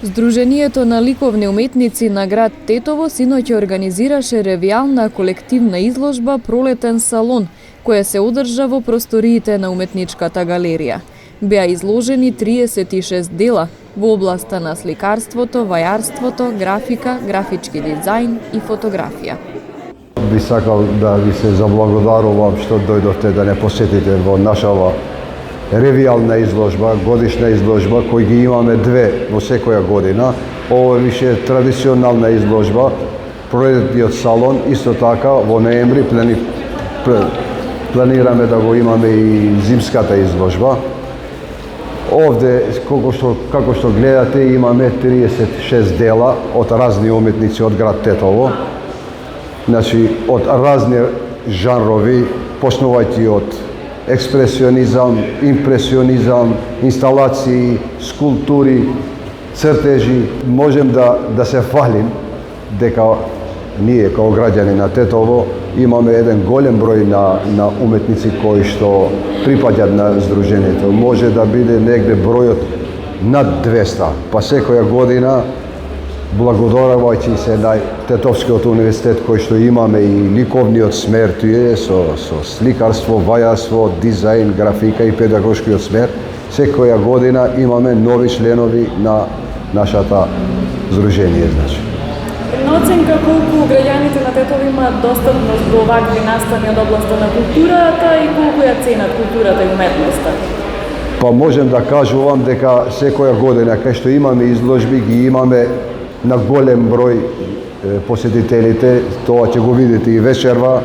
Здруженијето на ликовни уметници на град Тетово синоќ организираше ревијална колективна изложба Пролетен салон, која се одржа во просториите на уметничката галерија. Беа изложени 36 дела во областа на сликарството, вајарството, графика, графички дизајн и фотографија. Би сакал да ви се заблагодарувам што дојдовте да не посетите во нашава ревијална изложба, годишна изложба, кои ги имаме две во секоја година. Ова е више традиционална изложба, Пролетниот салон, исто така во ноември планираме да го имаме и зимската изложба. Овде, како што гледате, имаме 36 дела од разни уметници од град Тетово. Значи, од разни жанрови, почнувајќи од експресионизам, импресионизам, инсталации, скулптури, цртежи. Можем да се фалим дека ние, како граѓани на Тетово, имаме еден голем број на уметници кои што припаѓаат на здружението. Може да биде негде бројот над 200, па секоја година, благодарувајќи се на Тетовскиот универзитет кој што имаме и ликовниот смер тие со сликарство, вајарство, дизајн, графика и педагошкиот смер, секоја година имаме нови членови на нашата здружение, значи. На оценка колку граѓаните на Тетово имаат достапност до овакви настани од областа на културата и колку ја ценат културата и уметноста? Па можем да кажувам дека секоја година кај што имаме изложби ги имаме на голем број посетителите, тоа ќе го видите и вечерва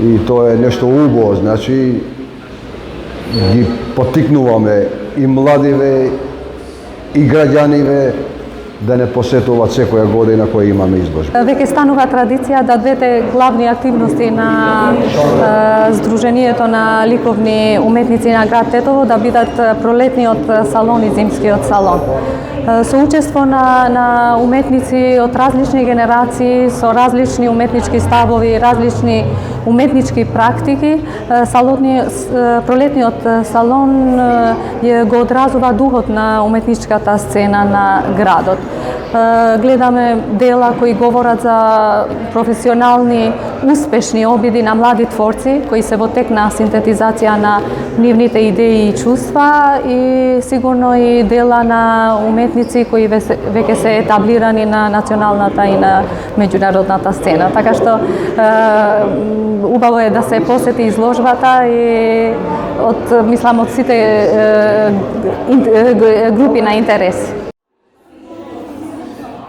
и тоа е нешто убаво, значи ги поттикнуваме и младиве и граѓаниве да не посетуваат секоја година која имаме изложба. Веќе станува традиција да двете главни активности на Здруженијето на ликовни уметници на град Тетово да бидат Пролетниот салон и Зимскиот салон. Со учество на уметници од различни генерации, со различни уметнички ставови, различни уметнички практики, Пролетниот салон го одразува духот на уметничката сцена на градот. Гледаме дела кои говорат за професионални, успешни обиди на млади творци, кои се во тек на синтетизација на нивните идеи и чувства и сигурно и дела на уметници кои веќе се етаблирани на националната и на меѓународната сцена. Така што убаво е да се посети изложбата и од сите групи на интерес.